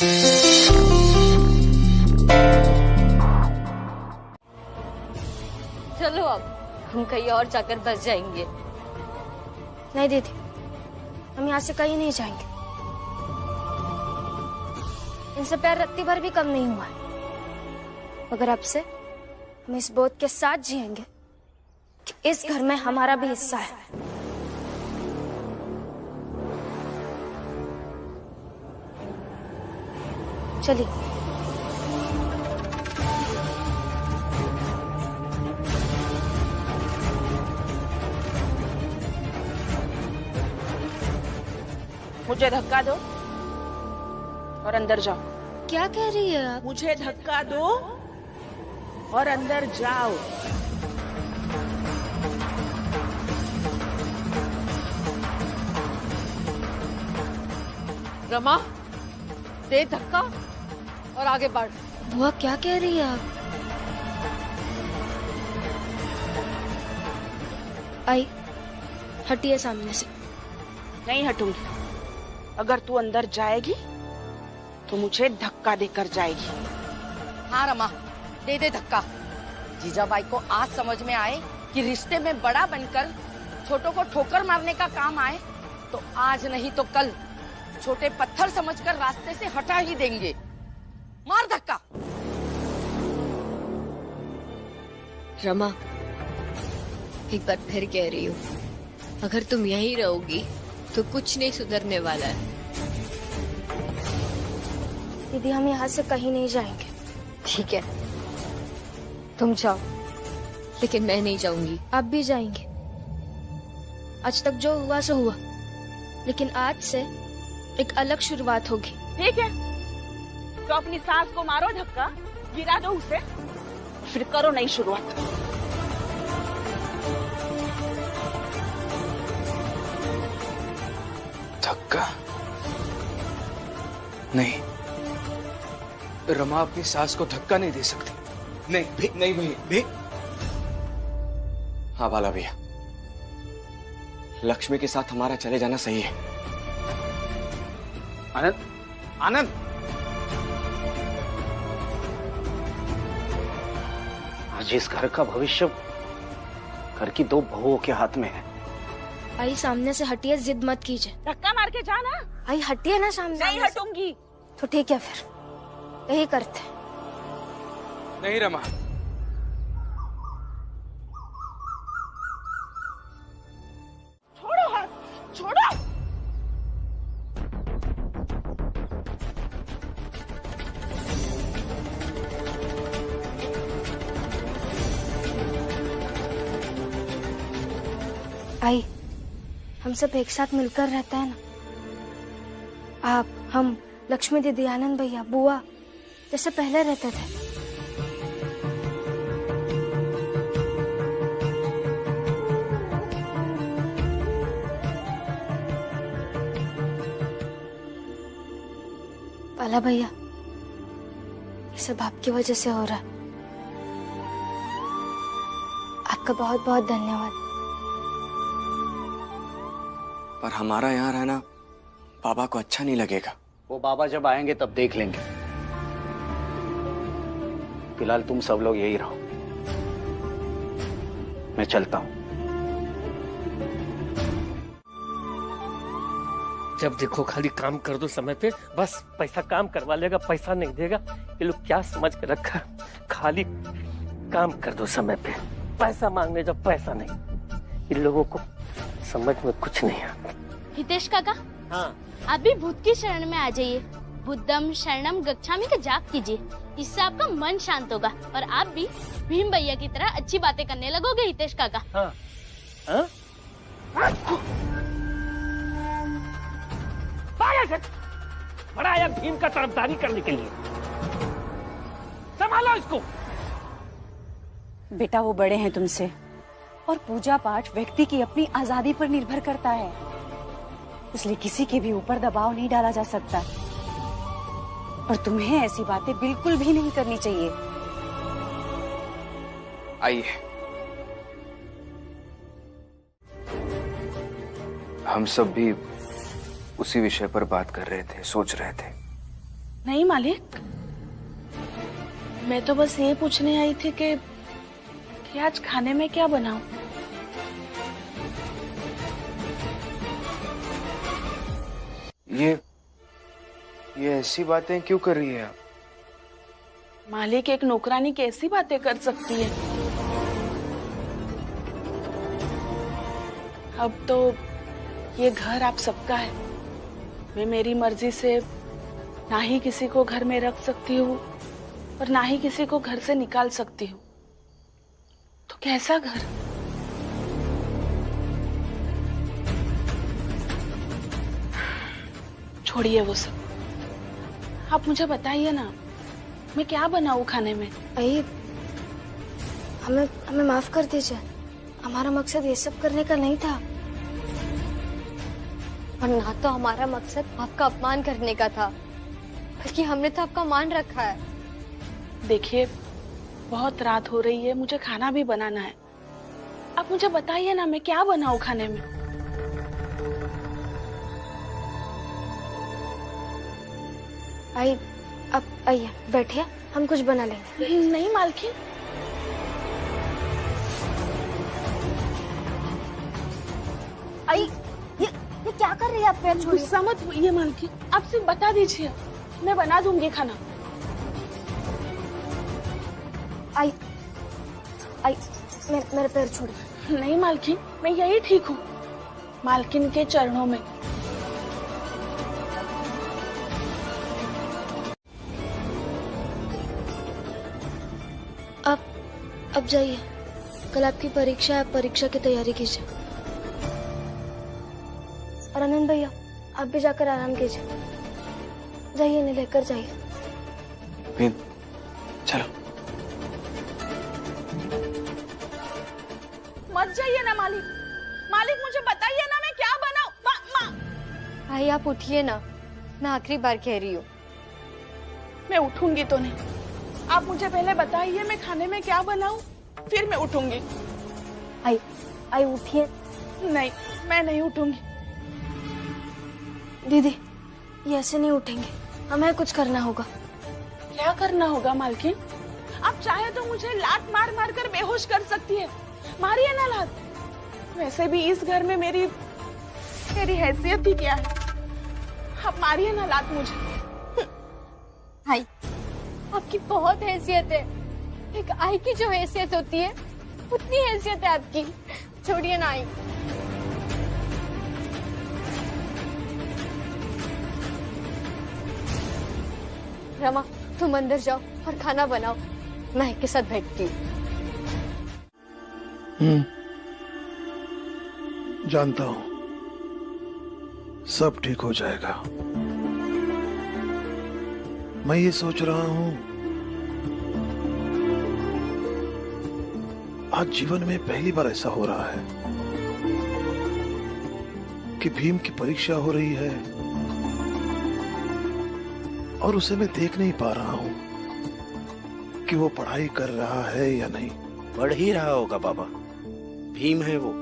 चलो अब हम कहीं और जाकर बस जाएंगे। नहीं दीदी, हम यहाँ से कहीं नहीं जाएंगे। इनसे प्यार रत्ती भर भी कम नहीं हुआ है। मगर अब से हम इस बोझ के साथ जिएंगे कि इस घर में हमारा भी हिस्सा है। चलिए। मुझे धक्का दो और अंदर जाओ। क्या कह रही है आप? मुझे धक्का दो और अंदर जाओ। रमा, दे धक्का और आगे बढ़। बुआ क्या कह रही है आप? आई, हटिए सामने से। नहीं हटूंगी। अगर तू अंदर जाएगी तो मुझे धक्का देकर जाएगी। हाँ रमा, दे दे धक्का। जीजाबाई को आज समझ में आए कि रिश्ते में बड़ा बनकर छोटों को ठोकर मारने का काम आए तो आज नहीं तो कल छोटे पत्थर समझकर रास्ते से हटा ही देंगे। मार धक्का। रमा, एक बार फिर कह रही हूँ, अगर तुम यहीं रहोगी तो कुछ नहीं सुधरने वाला है। दीदी, हम यहाँ से कहीं नहीं जाएंगे। ठीक है, तुम जाओ, लेकिन मैं नहीं जाऊंगी। आप भी जाएंगे। आज तक जो हुआ सो हुआ, लेकिन आज से एक अलग शुरुआत होगी। ठीक है, तो अपनी सास को मारो धक्का, गिरा दो उसे, फिर करो नई शुरुआत। धक्का नहीं, रमा अपनी सास को धक्का नहीं दे सकती। नहीं भैया। हाँ बाला भैया, लक्ष्मी के साथ हमारा चले जाना सही है। आनंद, आज इस घर का भविष्य घर की दो बहुओं के हाथ में है। आई, सामने से हटिए, जिद मत कीजिए। धक्का मार के जाना। आई हटिए ना सामने। नहीं हटूंगी। तो ठीक है, फिर यही करते। नहीं रमा, छोड़ो हाथ, छोड़ो। आई, हम सब एक साथ मिलकर रहते हैं ना। आप, हम, लक्ष्मी दीदी, आनंद भैया, बुआ, जैसे पहले रहते थे। बाला भैया, ये सब आपकी वजह से हो रहा है। आपका बहुत बहुत धन्यवाद। पर हमारा यहाँ रहना बाबा को अच्छा नहीं लगेगा। वो बाबा जब आएंगे तब देख लेंगे। फिलहाल तुम सब लोग यही रहो, मैं चलता हूं। जब देखो खाली काम कर दो समय पे, बस पैसा काम करवा लेगा, पैसा नहीं देगा। ये लोग क्या समझ के रखा, खाली काम कर दो समय पे, पैसा मांगने जब पैसा नहीं। इन लोगों को समझ में कुछ नहीं आता। हितेश काका, हाँ, आप भी भूत की शरण में आ जाइए। बुद्धम शरणम गच्छामि का जाप कीजिए, इससे आपका मन शांत होगा और आप भी भीम भैया की तरह अच्छी बातें करने लगोगे। हितेश काका, हाँ, हाँ? बड़ा आया भीम का तरफदारी करने के लिए। संभालो इसको। बेटा, वो बड़े हैं तुमसे और पूजा पाठ व्यक्ति की अपनी आजादी पर निर्भर करता है, इसलिए किसी के भी ऊपर दबाव नहीं डाला जा सकता। और तुम्हें ऐसी बातें बिल्कुल भी नहीं करनी चाहिए। आइए, हम सब भी उसी विषय पर बात कर रहे थे, सोच रहे थे। नहीं मालिक, मैं तो बस ये पूछने आई थी कि आज खाने में क्या बनाऊं। ये ऐसी बातें क्यों कर रही है आप? मालिक, एक नौकरानी कैसी बातें कर सकती है? अब तो ये घर आप सबका है। मैं मेरी मर्जी से ना ही किसी को घर में रख सकती हूँ और ना ही किसी को घर से निकाल सकती हूँ। तो कैसा घर? छोड़िए वो सब, आप मुझे बताइए ना, मैं क्या बनाऊं खाने में? आई, हमें माफ कर दीजिए। हमारा मकसद ये सब करने का नहीं था। और ना तो हमारा मकसद आपका अपमान करने का था, बल्कि हमने तो आपका मान रखा है। देखिए, बहुत रात हो रही है, मुझे खाना भी बनाना है। आप मुझे बताइए ना, मैं क्या बनाऊं खाने में? आई, अब आइए बैठिए, हम कुछ बना लेंगे। नहीं मालकिन, आई, ये क्या कर रही है आप? पैर छोड़िए। गुस्सा मत होइए मालकिन, आप सिर्फ बता दीजिए, मैं बना दूंगी खाना। आई, मेरे पैर छोड़िए। नहीं मालकिन, मैं यही ठीक हूँ, मालकिन के चरणों में। अब जाइए, कल आपकी परीक्षा है, आप परीक्षा की तैयारी कीजिए। और आनंद भैया, आप भी जाकर आराम कीजिए। जाइए, इन्हें लेकर जाइए। चलो। मत जाइए ना मालिक, मालिक मुझे बताइए ना, मैं क्या बनाऊं? भाई आप उठिए ना, मैं आखिरी बार कह रही हूँ। मैं उठूंगी तो नहीं, आप मुझे पहले बताइए मैं खाने में क्या बनाऊं, फिर मैं उठूंगी। आई उठिए। नहीं, मैं नहीं उठूंगी। दीदी, ये ऐसे नहीं उठेंगे, हमें कुछ करना होगा। क्या करना होगा मालकिन? आप चाहे तो मुझे लात मार मार कर बेहोश कर सकती है, मारिए ना लात। वैसे भी इस घर में मेरी हैसियत ही क्या है, आप मारिए ना लात मुझे। भाई, आपकी बहुत हैसियत है, एक आई की जो हैसियत होती है उतनी हैसियत है आपकी। छोड़िए ना आई। रमा, तुम अंदर जाओ और खाना बनाओ, मैं के साथ बैठती हूँ। जानता हूँ, सब ठीक हो जाएगा। मैं ये सोच रहा हूँ, आज जीवन में पहली बार ऐसा हो रहा है कि भीम की परीक्षा हो रही है और उसे मैं देख नहीं पा रहा हूँ कि वो पढ़ाई कर रहा है या नहीं। पढ़ ही रहा होगा बाबा, भीम है वो,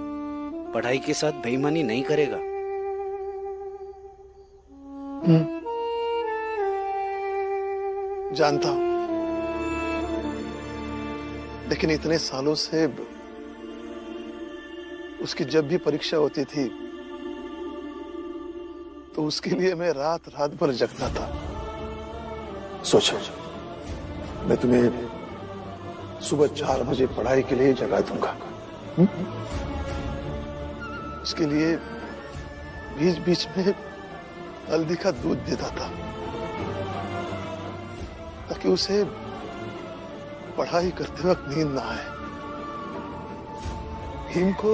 पढ़ाई के साथ बेईमानी नहीं करेगा। जानता हूं, लेकिन इतने सालों से उसकी जब भी परीक्षा होती थी तो उसके लिए मैं रात रात भर जगता था। सोचो, मैं तुम्हें सुबह 4 बजे पढ़ाई के लिए जगा दूंगा। उसके लिए बीच बीच में हल्दी का दूध देता था ताकि उसे पढ़ाई करते वक्त नींद ना आए। भीम को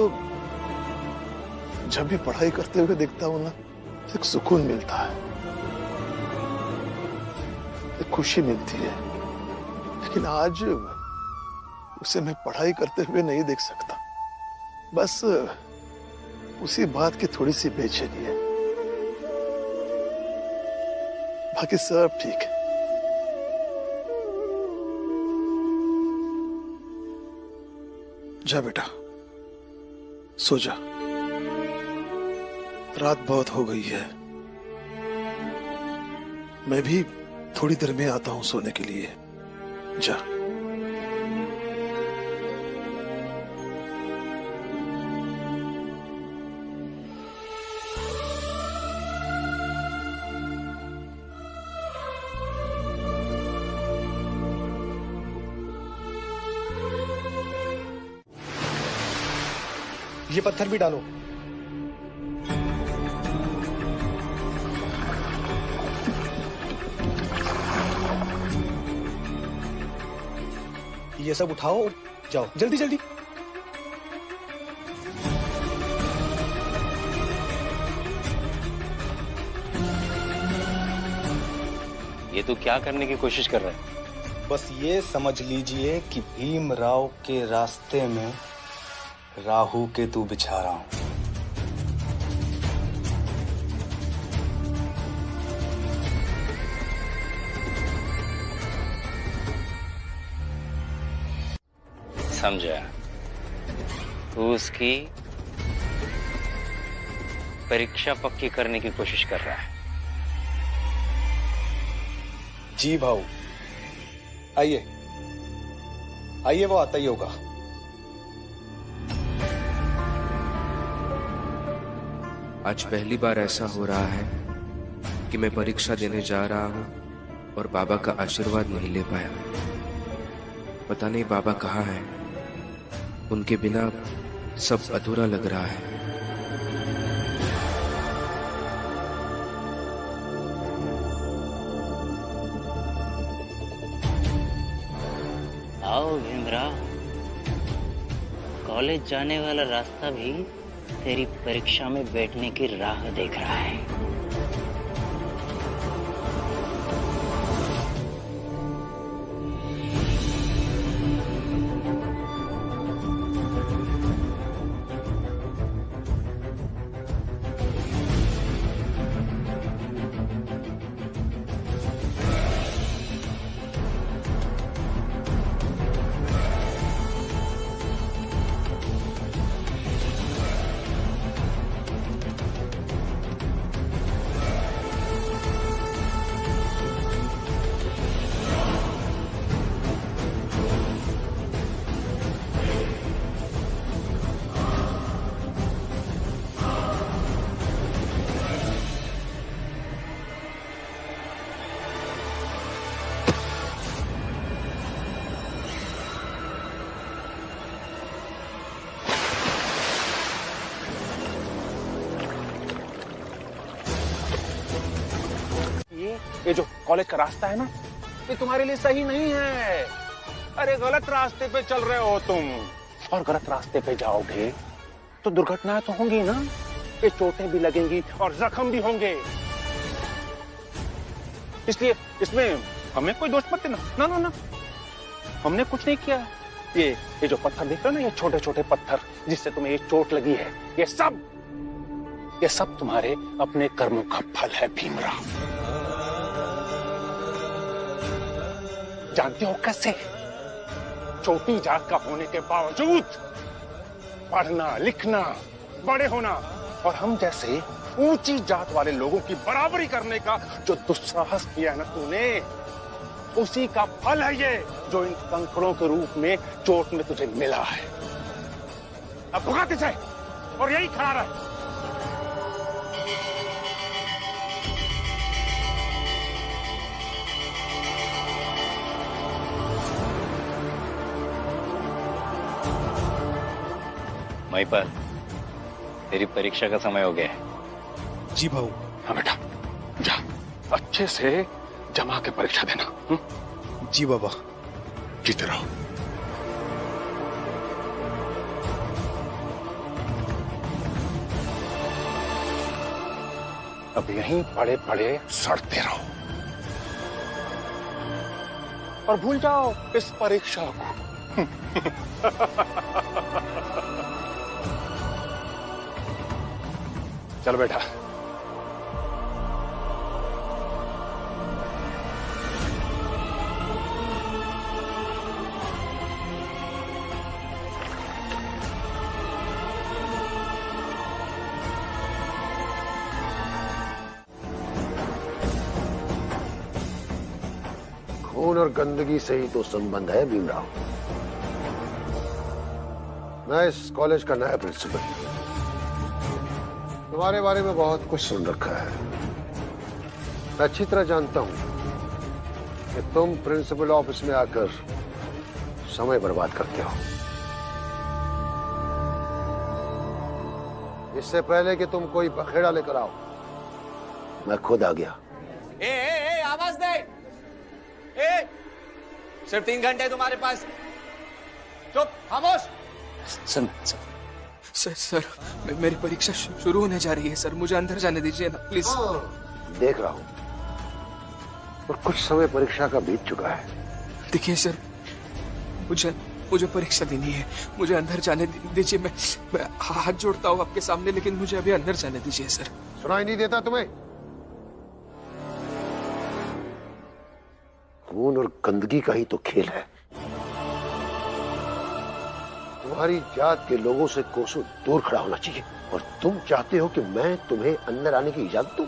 जब भी पढ़ाई करते हुए देखता हूं ना, एक सुकून मिलता है, एक खुशी मिलती है। लेकिन आज उसे मैं पढ़ाई करते हुए नहीं देख सकता। बस उसी बात की थोड़ी सी बेचैनी है, बाकी सब ठीक है। जा बेटा, सो जा, रात बहुत हो गई है। मैं भी थोड़ी देर में आता हूं सोने के लिए। जा। ये पत्थर भी डालो। ये सब उठाओ, जाओ जल्दी जल्दी। ये तू क्या करने की कोशिश कर रहा है? बस ये समझ लीजिए कि भीमराव के रास्ते में राहु केतु बिछा रहा हूं। समझा? तू उसकी परीक्षा पक्की करने की कोशिश कर रहा है। जी भाऊ, आइए आइए, वो आता ही होगा। आज पहली बार ऐसा हो रहा है कि मैं परीक्षा देने जा रहा हूं और बाबा का आशीर्वाद नहीं ले पाया। पता नहीं बाबा कहाँ हैं। उनके बिना सब अधूरा लग रहा है। आओ भीमराव, कॉलेज जाने वाला रास्ता भी तेरी परीक्षा में बैठने की राह देख रहा है। ये जो कॉलेज का रास्ता है ना, ये तुम्हारे लिए सही नहीं है। अरे गलत रास्ते पे चल रहे हो तुम, और गलत रास्ते पे जाओगे तो दुर्घटनाएं तो होंगी ना, ये चोटें भी लगेंगी और जख्म भी होंगे। इसलिए इसमें हमें कोई दोष मत देना। ना ना ना, हमने कुछ नहीं किया। ये जो पत्थर दिख रहा है ना, ये छोटे छोटे पत्थर जिससे तुम्हें ये चोट लगी है, ये सब तुम्हारे अपने कर्मों का फल है भीमराव। जानते हो कैसे? छोटी जात का होने के बावजूद पढ़ना लिखना, बड़े होना और हम जैसे ऊंची जात वाले लोगों की बराबरी करने का जो दुस्साहस किया है ना तूने, उसी का फल है ये, जो इन कंकड़ों के रूप में चोट में तुझे मिला है। अब भुगत इसे और यही खड़ा रहे। महिपाल, तेरी परीक्षा का समय हो गया है। जी भाऊ। हाँ बेटा, जा अच्छे से जमा के परीक्षा देना। जी बाबा। जीते रहो। अब यहीं पड़े पड़े सड़ते रहो और भूल जाओ इस परीक्षा को। चल बेटा। खून और गंदगी से ही तो संबंध है भीमराव। मैं इस कॉलेज का नया प्रिंसिपल, तुम्हारे बारे में बहुत कुछ सुन रखा है। मैं अच्छी तरह जानता हूं कि तुम प्रिंसिपल ऑफिस में आकर समय बर्बाद करते हो। इससे पहले कि तुम कोई बखेड़ा लेकर आओ, मैं खुद आ गया। ए, आवाज दे। सिर्फ 3 घंटे तुम्हारे पास। चुप, खामोश। सर, मेरी परीक्षा शुरू होने जा रही है सर, मुझे अंदर जाने दीजिए ना प्लीज। देख रहा हूं, और कुछ समय परीक्षा का बीत चुका है। देखिए सर, मुझे परीक्षा देनी है, मुझे अंदर जाने दीजिए। मैं हाथ जोड़ता हूँ आपके सामने, लेकिन मुझे अभी अंदर जाने दीजिए सर। सुनाई नहीं देता तुम्हें? खून और गंदगी का ही तो खेल है। तुम्हारी जात के लोगों से कोसों दूर खड़ा होना चाहिए, और तुम चाहते हो कि मैं तुम्हें अंदर आने की इजाजत दूं?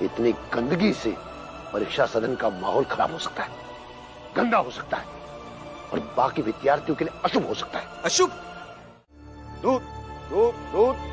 इतनी गंदगी से परीक्षा सदन का माहौल खराब हो सकता है, गंदा हो सकता है, और बाकी विद्यार्थियों के लिए अशुभ हो सकता है। अशुभ? दूध दूध दूध।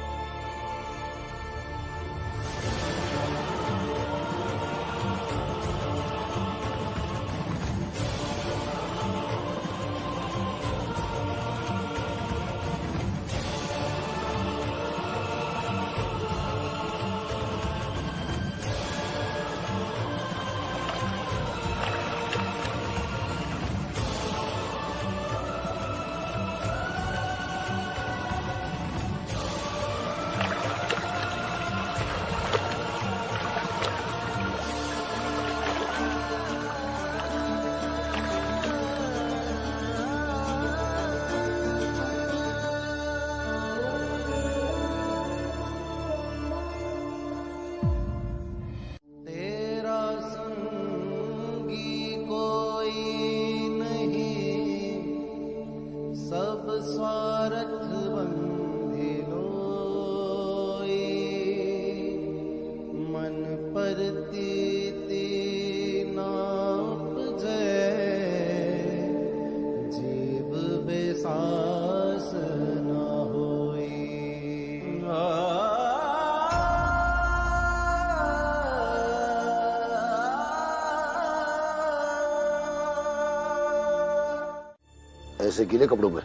ऐसे गीले कपड़ों में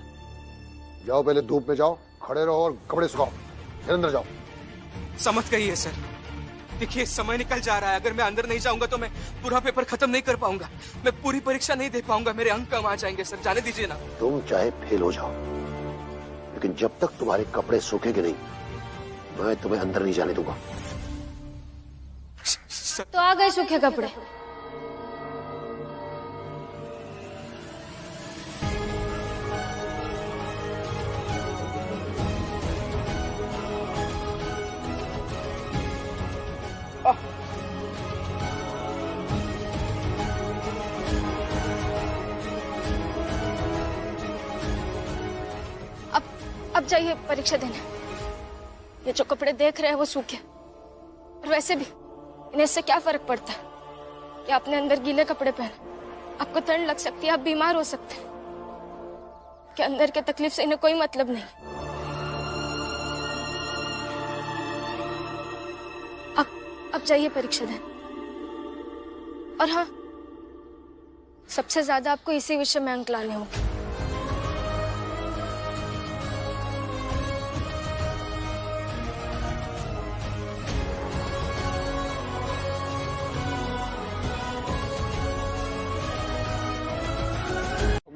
जाओ, पहले धूप में जाओ, खड़े रहो और कपड़े सुखाओ, फिर अंदर जाओ। समझ गई है सर। देखिए समय निकल जा रहा है, अगर मैं अंदर नहीं जाऊंगा तो मैं पूरा पेपर खत्म नहीं कर पाऊंगा, मैं पूरी परीक्षा नहीं दे पाऊंगा, मेरे अंक कम आ जाएंगे सर, जाने दीजिए ना। तुम चाहे फेल हो जाओ, लेकिन जब तक तुम्हारे कपड़े सूखेंगे नहीं, मैं तुम्हें अंदर नहीं जाने दूंगा। तो आ गए सूखे कपड़े। अब जाइए परीक्षा देने। ये जो कपड़े देख रहे हैं वो सूखे, और वैसे भी इन्हें इससे क्या फर्क पड़ता है कि आपने अंदर गीले कपड़े पहने। आपको ठंड लग सकती है, आप बीमार हो सकते हैं, कि अंदर के तकलीफ से इन्हें कोई मतलब नहीं। अब जाइए परीक्षा देने। और हाँ, सबसे ज्यादा आपको इसी विषय में अंक लाने होंगे।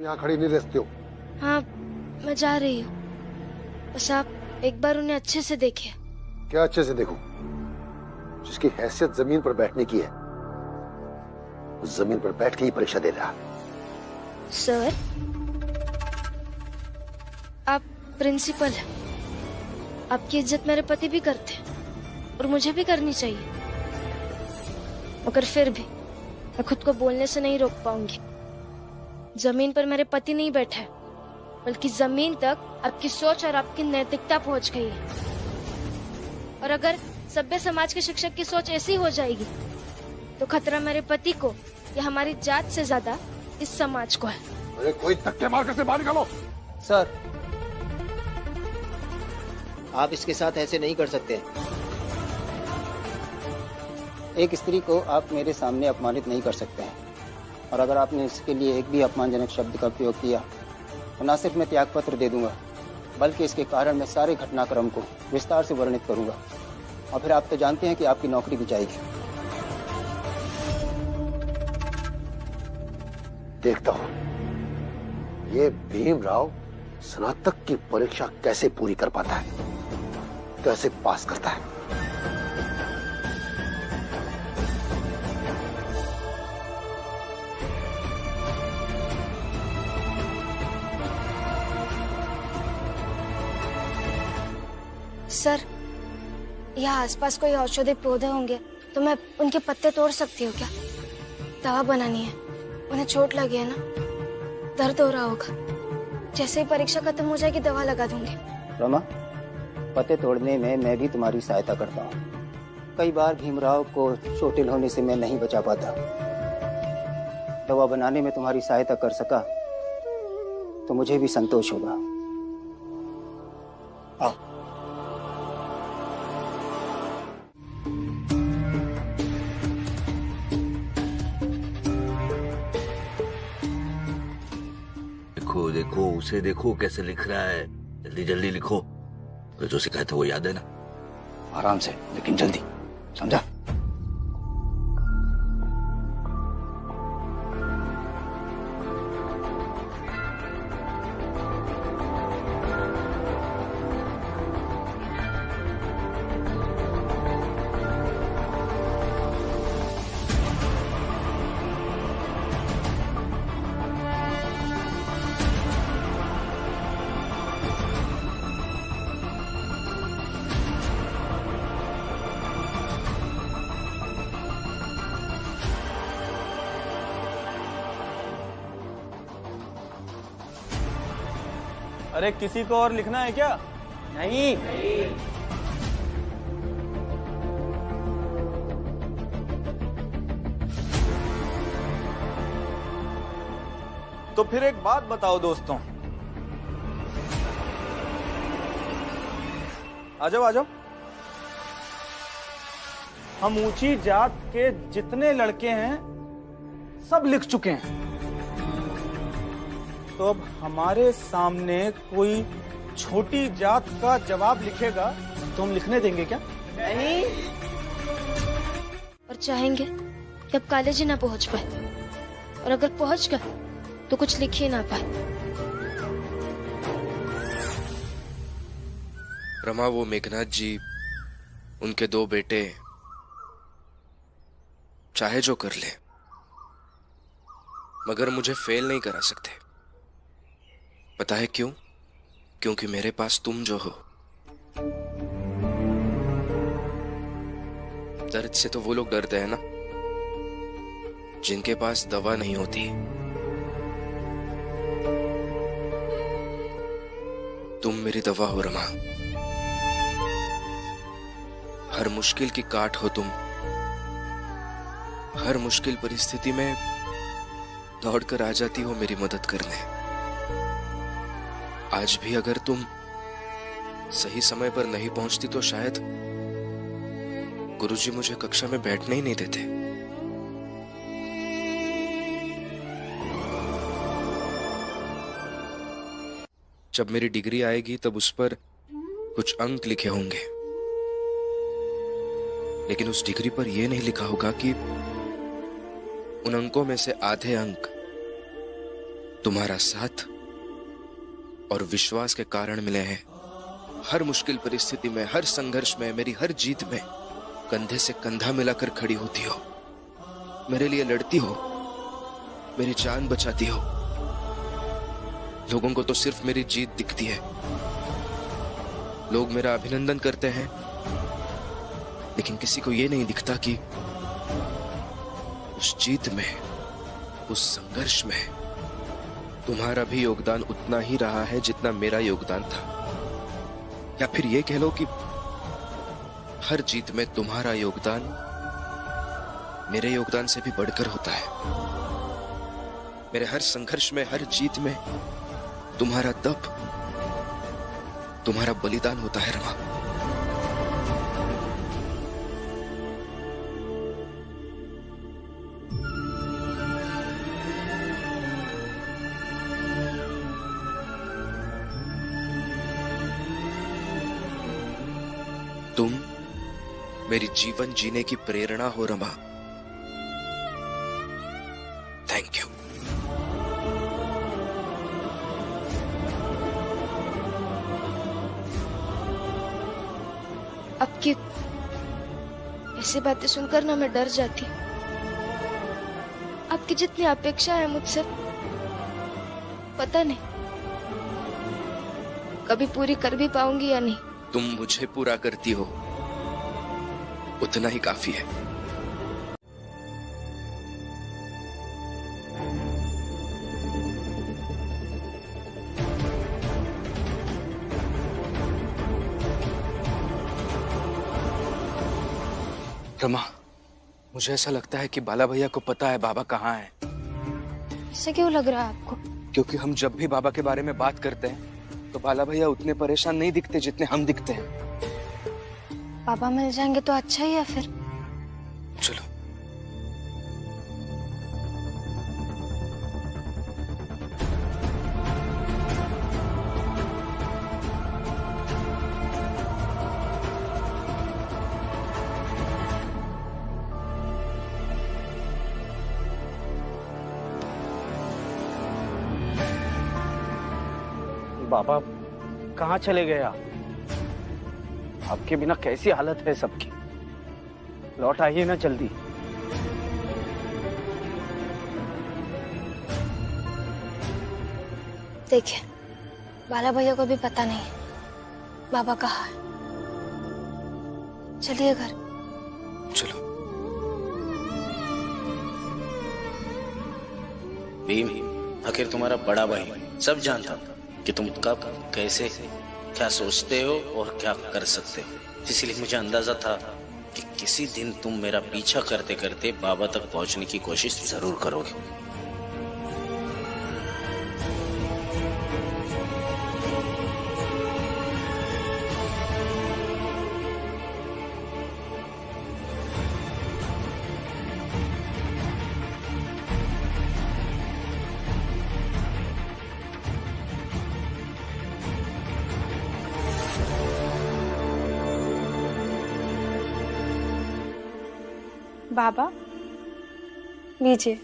यहाँ खड़ी नहीं रह सकते हो। हाँ, मैं जा रही हूँ, बस आप एक बार उन्हें अच्छे से देखिए। क्या अच्छे से देखूं? जिसकी हैसियत जमीन पर बैठने की है, उस जमीन पर बैठ के ही परीक्षा दे रहा। सर, आप प्रिंसिपल हैं, आपकी इज्जत मेरे पति भी करते हैं और मुझे भी करनी चाहिए, मगर फिर भी मैं खुद को बोलने से नहीं रोक पाऊंगी। जमीन पर मेरे पति नहीं बैठे, बल्कि जमीन तक आपकी सोच और आपकी नैतिकता पहुंच गई है। और अगर सभ्य समाज के शिक्षक की सोच ऐसी हो जाएगी तो खतरा मेरे पति को या हमारी जात से ज्यादा इस समाज को है। अरे कोई धक्के मार कर से बाहर निकालो। सर, आप इसके साथ ऐसे नहीं कर सकते। एक स्त्री को आप मेरे सामने अपमानित नहीं कर सकते हैं, और अगर आपने इसके लिए एक भी अपमानजनक शब्द का प्रयोग किया तो न सिर्फ मैं त्यागपत्र दे दूंगा, बल्कि इसके कारण मैं सारे घटनाक्रम को विस्तार से वर्णित करूंगा, और फिर आप तो जानते हैं कि आपकी नौकरी भी जाएगी। देखता हूं ये भीमराव स्नातक की परीक्षा कैसे पूरी कर पाता है, कैसे पास करता है। सर, यहाँ आसपास कोई औषधि पौधे होंगे तो मैं उनके पत्ते तोड़ सकती हूँ क्या? दवा बनानी है, उन्हें चोट लगी है ना, दर्द हो रहा होगा। जैसे ही परीक्षा खत्म हो जाएगी दवा लगा दूंगी। रमा, पत्ते तोड़ने में मैं भी तुम्हारी सहायता करता हूँ। कई बार भीमराव को चोटिल होने से मैं नहीं बचा पाता। दवा बनाने में तुम्हारी सहायता कर सका तो मुझे भी संतोष होगा। आओ। देखो देखो उसे देखो कैसे लिख रहा है, जल्दी जल्दी लिखो। तो जो सिखाया था वो याद है ना? आराम से लेकिन जल्दी, समझा? अरे किसी को और लिखना है क्या? नहीं। तो फिर एक बात बताओ दोस्तों। आ जाओ आ जाओ। हम ऊंची जात के जितने लड़के हैं सब लिख चुके हैं, तो अब हमारे सामने कोई छोटी जात का जवाब लिखेगा तो हम लिखने देंगे क्या? नहीं। और चाहेंगे कि अब कॉलेज ही ना पहुंच पाए, और अगर पहुंच गए तो कुछ लिख ही ना पाए। रमा, वो मेघनाथ जी, उनके 2 बेटे, चाहे जो कर ले, मगर मुझे फेल नहीं करा सकते। पता है क्यों? क्योंकि मेरे पास तुम जो हो। दर्द से तो वो लोग डरते हैं ना जिनके पास दवा नहीं होती। तुम मेरी दवा हो रमा। हर मुश्किल की काट हो तुम। हर मुश्किल परिस्थिति में दौड़कर आ जाती हो मेरी मदद करने। आज भी अगर तुम सही समय पर नहीं पहुंचती तो शायद गुरुजी मुझे कक्षा में बैठने ही नहीं देते। जब मेरी डिग्री आएगी तब उस पर कुछ अंक लिखे होंगे, लेकिन उस डिग्री पर यह नहीं लिखा होगा कि उन अंकों में से आधे अंक तुम्हारा साथ और विश्वास के कारण मिले हैं। हर मुश्किल परिस्थिति में, हर संघर्ष में, मेरी हर जीत में कंधे से कंधा मिलाकर खड़ी होती हो, मेरे लिए लड़ती हो, मेरी जान बचाती हो। लोगों को तो सिर्फ मेरी जीत दिखती है। लोग मेरा अभिनंदन करते हैं, लेकिन किसी को यह नहीं दिखता कि उस जीत में, उस संघर्ष में तुम्हारा भी योगदान उतना ही रहा है जितना मेरा योगदान था। या फिर ये कह लो कि हर जीत में तुम्हारा योगदान मेरे योगदान से भी बढ़कर होता है। मेरे हर संघर्ष में, हर जीत में तुम्हारा तप, तुम्हारा बलिदान होता है रमा। तुम मेरी जीवन जीने की प्रेरणा हो रमा। Thank you. आपकी ऐसी बातें सुनकर ना मैं डर जाती। आपकी जितनी अपेक्षा है मुझसे, पता नहीं कभी पूरी कर भी पाऊंगी या नहीं। तुम मुझे पूरा करती हो उतना ही काफी है। रमा, मुझे ऐसा लगता है कि बाला भैया को पता है बाबा कहाँ है। ऐसा क्यों लग रहा है आपको? क्योंकि हम जब भी बाबा के बारे में बात करते हैं तो बाला भैया उतने परेशान नहीं दिखते जितने हम दिखते हैं। पापा मिल जाएंगे तो अच्छा ही है फिर। चलो। बाबा कहाँ चले गए आप? आपके बिना कैसी हालत है सबकी। लौट आइए ना जल्दी। देखिए, बाला भैया को भी पता नहीं है बाबा कहाँ है। चलिए घर। चलो। भीम, आखिर तुम्हारा बड़ा भाई सब जानता कि तुम कब, कैसे, क्या सोचते हो और क्या कर सकते हो। इसलिए मुझे अंदाजा था कि किसी दिन तुम मेरा पीछा करते करते बाबा तक पहुंचने की कोशिश जरूर करोगे। बाबा लीजिए,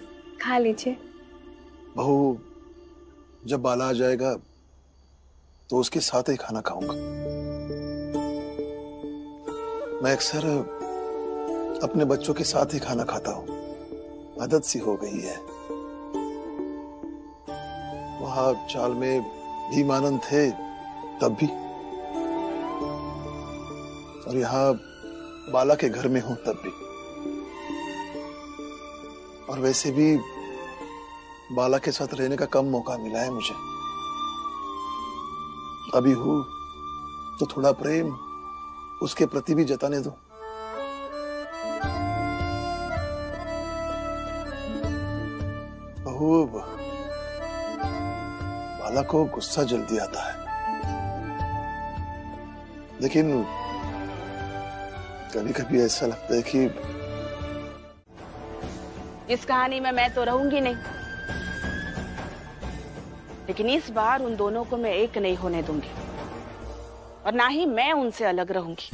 खा लीजिए। बहू, जब बाला आ जाएगा तो उसके साथ ही खाना खाऊंगा। मैं अक्सर अपने बच्चों के साथ ही खाना खाता हूं, आदत सी हो गई है। वहां चाल में भीमानंद थे तब भी, और यहाँ बाला के घर में हूं तब भी। और वैसे भी बाला के साथ रहने का कम मौका मिला है मुझे। अभी हूं तो थोड़ा प्रेम उसके प्रति भी जताने दो। बहू, बाला को गुस्सा जल्दी आता है, लेकिन कभी कभी ऐसा लगता है कि इस कहानी में मैं तो रहूंगी नहीं, लेकिन इस बार उन दोनों को मैं एक नहीं होने दूंगी, और ना ही मैं उनसे अलग रहूंगी।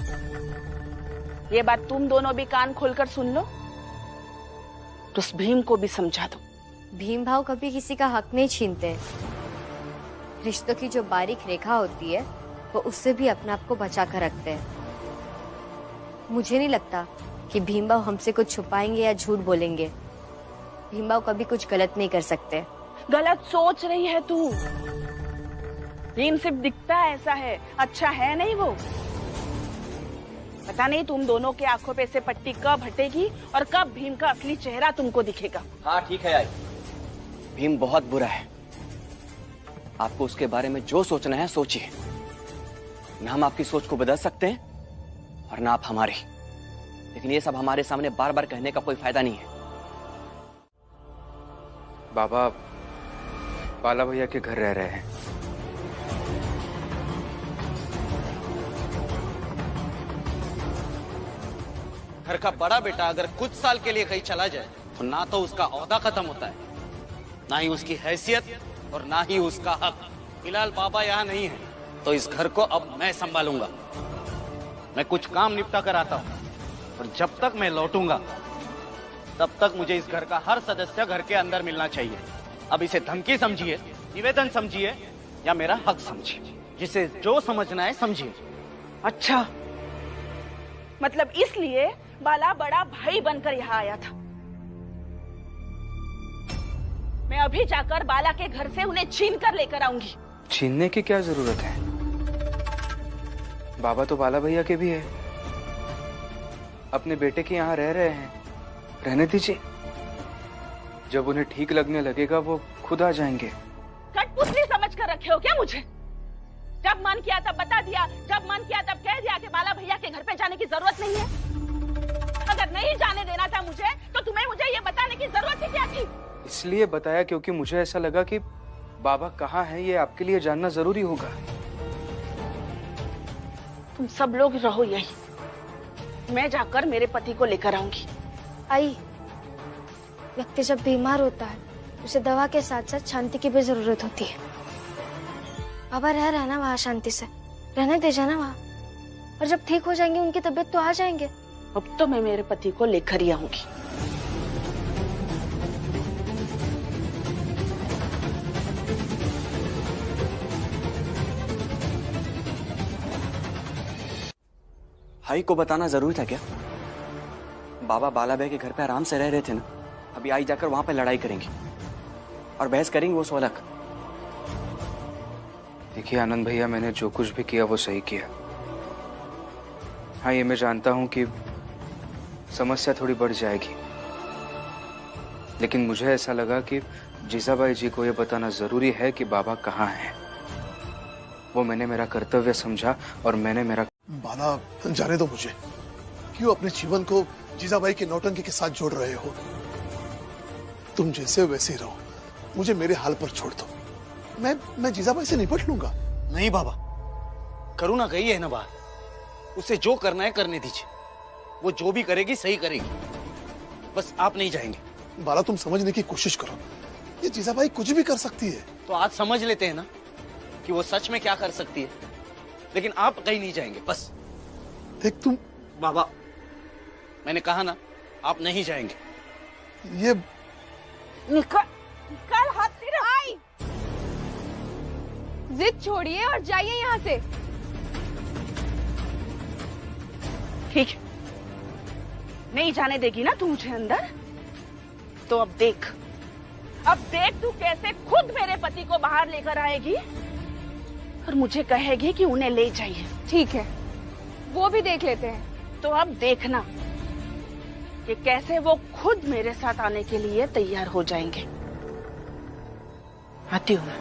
ये बात तुम दोनों भी कान खोलकर सुन लो, तो उस भीम को भी समझा दो। भीम भाव कभी किसी का हक नहीं छीनते। रिश्तों की जो बारीक रेखा होती है वो उससे भी अपने आप को बचा कर रखते हैं। मुझे नहीं लगता कि भीम भाव हमसे कुछ छुपाएंगे या झूठ बोलेंगे। भीम भाव कभी कुछ गलत नहीं कर सकते। गलत सोच रही है तू। भीम सिर्फ दिखता ऐसा है, अच्छा है नहीं वो। पता नहीं तुम दोनों के आंखों पे से पट्टी कब हटेगी और कब भीम का असली चेहरा तुमको दिखेगा। हाँ ठीक है आई, भीम बहुत बुरा है। आपको उसके बारे में जो सोचना है सोचिए। ना हम आपकी सोच को बदल सकते हैं और ना आप हमारी। लेकिन ये सब हमारे सामने बार बार कहने का कोई फायदा नहीं है। बाबा बाला भैया के घर रह रहे हैं। घर का बड़ा बेटा अगर कुछ साल के लिए कहीं चला जाए तो ना तो उसका ओहदा खत्म होता है, ना ही उसकी हैसियत और ना ही उसका हक। फिलहाल बाबा यहाँ नहीं है तो इस घर को अब मैं संभालूंगा। मैं कुछ काम निपटा कर आता हूँ और जब तक मैं लौटूंगा तब तक मुझे इस घर का हर सदस्य घर के अंदर मिलना चाहिए। अब इसे धमकी समझिए, निवेदन समझिए या मेरा हक समझिए, जिसे जो समझना है समझिए। अच्छा, मतलब इसलिए बाला बड़ा भाई बनकर यहाँ आया था। मैं अभी जाकर बाला के घर से उन्हें छीन कर लेकर आऊंगी। छीनने की क्या जरूरत है? बाबा तो बाला भैया के भी है, अपने बेटे के यहाँ रह रहे हैं, रहने दीजिए। जब उन्हें ठीक लगने लगेगा वो खुद आ जाएंगे। कठपुतली समझ कर रखे हो क्या मुझे? जब मन किया तब बता दिया, जब मन किया तब कह दिया कि बाला भैया के घर पे जाने की जरूरत नहीं है। अगर नहीं जाने देना था मुझे तो तुम्हें मुझे ये बताने की जरूरत ही क्या थी? इसलिए बताया क्योंकि मुझे ऐसा लगा कि बाबा कहाँ हैं ये आपके लिए जानना जरूरी होगा। तुम सब लोग रहो यही, मैं जाकर मेरे पति को लेकर आऊंगी। आई, व्यक्ति जब बीमार होता है उसे दवा के साथ साथ शांति की भी जरूरत होती है। बाबा रह रहा है ना वहाँ शांति से, रहने दे जाना वहाँ, और जब ठीक हो जाएंगे उनकी तबीयत तो आ जाएंगे। अब तो मैं मेरे पति को लेकर ही आऊंगी। भाई को बताना जरूरी था क्या? बाबा बाला भाई के घर पे आराम से रह रहे थे ना, अभी आई जाकर वहां पे लड़ाई करेंगे और बहस करेंगे वो सोलक। देखिए आनंद भैया, मैंने जो कुछ भी किया वो सही किया। हाँ, ये मैं जानता हूँ कि समस्या थोड़ी बढ़ जाएगी, लेकिन मुझे ऐसा लगा कि जीजाबाई जी को ये बताना जरूरी है कि बाबा कहाँ हैं। वो मैंने मेरा कर्तव्य समझा और मैंने मेरा। बाला, जाने दो मुझे। क्यों अपने जीवन को जीजाबाई के नौटंकी के साथ जोड़ रहे हो? तुम जैसे वैसे रहो, मुझे मेरे हाल पर छोड़ दो। मैं जीजाबाई से निपट लूंगा। नहीं बाबा, करुणा गई है ना बाहर, उसे जो करना है करने दीजिए। वो जो भी करेगी सही करेगी, बस आप नहीं जाएंगे। बाला, तुम समझने की कोशिश करो, ये जीजाबाई कुछ भी कर सकती है। तो आज समझ लेते हैं ना कि वो सच में क्या कर सकती है, लेकिन आप कहीं नहीं जाएंगे बस। देख तुम बाबा, मैंने कहा ना आप नहीं जाएंगे। ये निकल हाथ तेरा। आई, जिद छोड़िए और जाइए यहाँ से। ठीक है, नहीं जाने देगी ना तू मुझे अंदर, तो अब देख तू कैसे खुद मेरे पति को बाहर लेकर आएगी और मुझे कहेगी कि उन्हें ले जाइए। ठीक है, वो भी देख लेते हैं। तो अब देखना कि कैसे वो खुद मेरे साथ आने के लिए तैयार हो जाएंगे। आती हूँ मैं।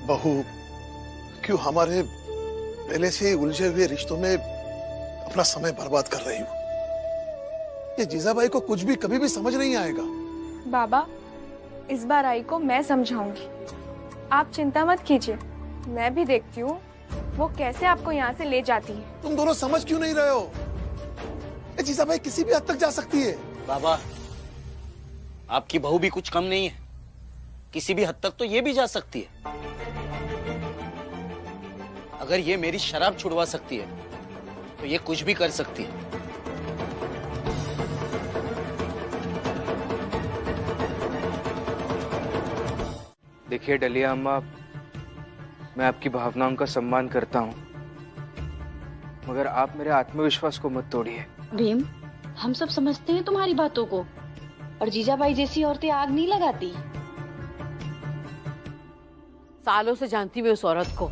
बहू, क्यों हमारे पहले से उलझे हुए रिश्तों में अपना समय बर्बाद कर रही हो? ये जीजाबाई को कुछ भी कभी भी समझ नहीं आएगा। बाबा, इस बार आई को मैं समझाऊंगी, आप चिंता मत कीजिए। मैं भी देखती हूँ वो कैसे आपको यहाँ से ले जाती है। तुम दोनों समझ क्यों नहीं रहे हो? ये जीजाबाई किसी भी हद तक जा सकती है। बाबा, आपकी बहू भी कुछ कम नहीं है, किसी भी हद तक तो ये भी जा सकती है। अगर ये मेरी शराब छुड़वा सकती है तो ये कुछ भी कर सकती है। देखिए डलिया अम्मा, मैं आपकी भावनाओं का सम्मान करता हूँ, मगर आप मेरे आत्मविश्वास को मत तोड़िए। भीम, हम सब समझते हैं तुम्हारी बातों को, और जीजाबाई जैसी औरतें आग नहीं लगाती। सालों से जानती हुई उस औरत को,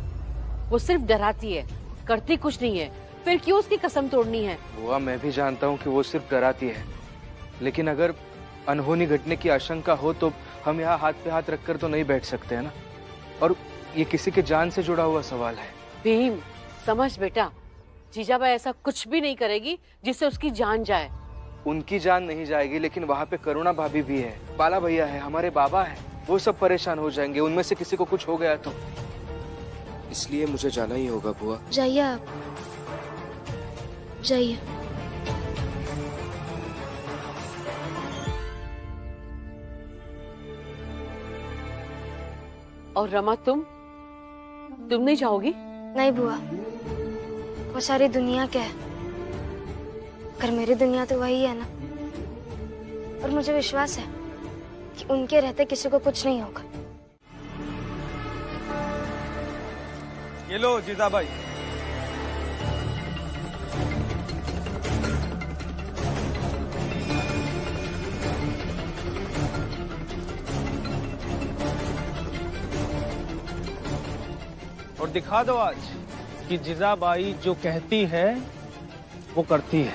वो सिर्फ डराती है, करती कुछ नहीं है। फिर क्यों उसकी कसम तोड़नी है? बुआ मैं भी जानता हूँ कि वो सिर्फ डराती है, लेकिन अगर अनहोनी घटने की आशंका हो तो हम यहाँ हाथ पे हाथ रखकर तो नहीं बैठ सकते है ना। और ये किसी के जान से जुड़ा हुआ सवाल है। भीम समझ बेटा, जीजाबाई ऐसा कुछ भी नहीं करेगी जिससे उसकी जान जाए। उनकी जान नहीं जाएगी, लेकिन वहाँ पे करुणा भाभी भी है, बाला भैया है, हमारे बाबा है, वो सब परेशान हो जाएंगे उनमें से किसी को कुछ हो गया तो। इसलिए मुझे जाना ही होगा बुआ। जाइए आप, जाइए। और रमा तुम नहीं जाओगी? नहीं बुआ, वो सारी दुनिया क्या है, पर मेरी दुनिया तो वही है ना। और मुझे विश्वास है कि उनके रहते किसी को कुछ नहीं होगा। ये लो जीजाबाई। और दिखा दो आज कि जीजाबाई जो कहती है वो करती है।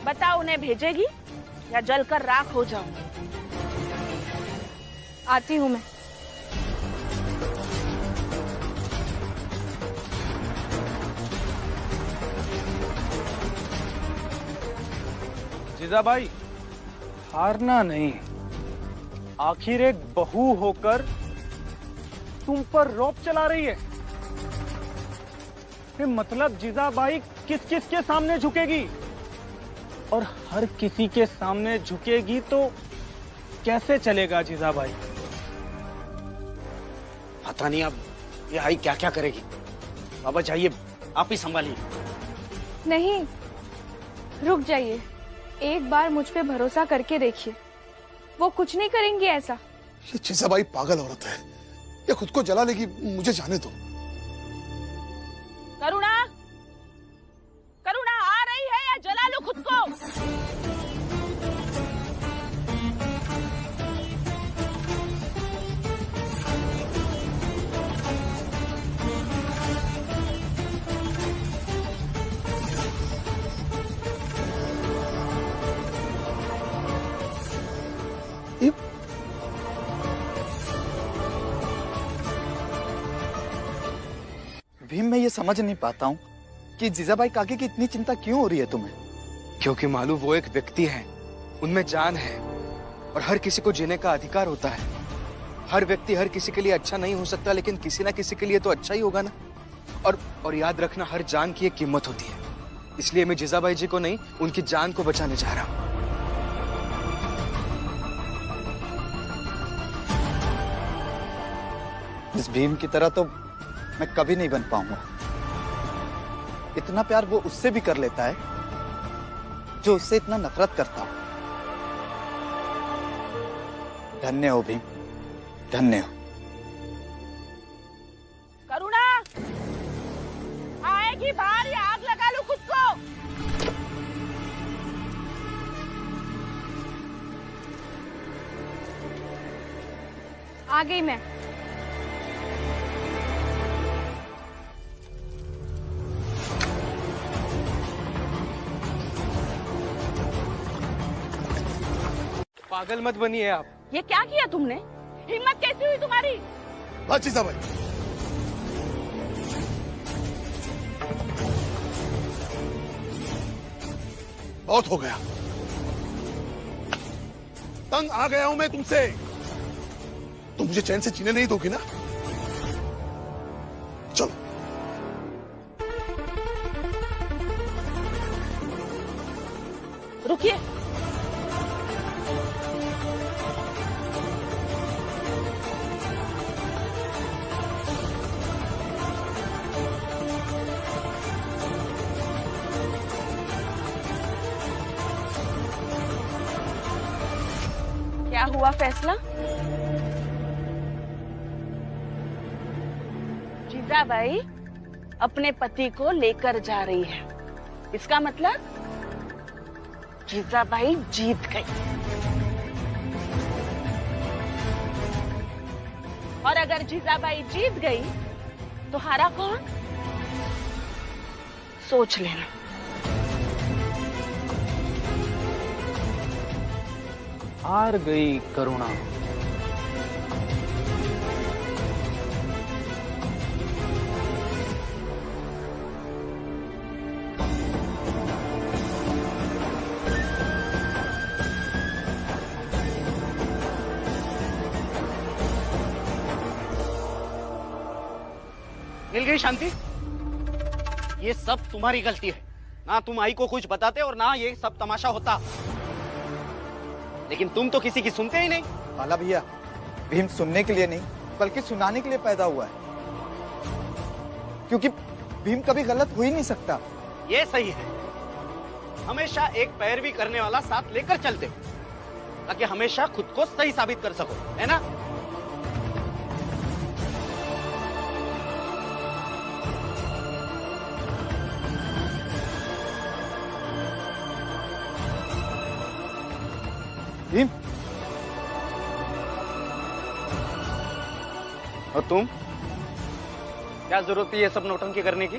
बताओ उन्हें भेजेगी या जलकर राख हो जाऊं? आती हूँ मैं। जीजाबाई हारना नहीं, आखिर एक बहू होकर तुम पर रौब चला रही है। मतलब जीजाबाई किस किस के सामने झुकेगी? और हर किसी के सामने झुकेगी तो कैसे चलेगा जीजाबाई? पता नहीं अब ये आई क्या क्या करेगी। बाबा जाइए, आप ही संभालिए। नहीं, रुक जाइए, एक बार मुझ पे भरोसा करके देखिए, वो कुछ नहीं करेंगी ऐसा। ये जीजाबाई पागल औरत है, ये खुद को जला लेगी, मुझे जाने दो। करुणा, करुणा आ रही है या जला लो खुद को? भीम मैं ये समझ नहीं पाता हूँ कि जीजाबाई काकी की इतनी चिंता क्यों हो रही है तुम्हें? क्योंकि मालूम वो एक व्यक्ति है, उनमें जान है और हर किसी को जीने का अधिकार होता है। हर व्यक्ति हर किसी के लिए अच्छा नहीं हो सकता, लेकिन किसी ना किसी के लिए तो अच्छा ही होगा ना। और याद रखना, हर जान की एक कीमत होती है। इसलिए मैं जीजाबाई जी को नहीं, उनकी जान को बचाने जा रहा हूँ। इस भीम की तरह तो मैं कभी नहीं बन पाऊंगा। इतना प्यार वो उससे भी कर लेता है जो उससे इतना नफरत करता हो। धन्य हो भीम, धन्य हो। करुणा आएगी बाहर या आग लगा लो खुद को? आ गई मैं। पागल मत बनिए आप। ये क्या किया तुमने? हिम्मत कैसी हुई तुम्हारी? जीजाबाई, बहुत हो गया, तंग आ गया हूं मैं तुमसे। तुम मुझे चैन से जीने नहीं दोगी ना? चलो। रुकिए, क्या हुआ फैसला? जीजाबाई अपने पति को लेकर जा रही है, इसका मतलब जीजाबाई जीत गई। और अगर जीजाबाई जीत गई तो हारा कौन? सोच लेना। हार गई करुणा। मिल गई शांति? ये सब तुम्हारी गलती है। ना तुम आई को कुछ बताते और ना ये सब तमाशा होता। लेकिन तुम तो किसी की सुनते ही नहीं। बाला भैया, भीम सुनने के लिए नहीं बल्कि सुनाने के लिए पैदा हुआ है, क्योंकि भीम कभी गलत हो ही नहीं सकता। ये सही है। हमेशा एक पैरवी करने वाला साथ लेकर चलते हो ताकि हमेशा खुद को सही साबित कर सको, है ना? भीम, और तुम? क्या जरूरत है ये सब नौटंकी करने की?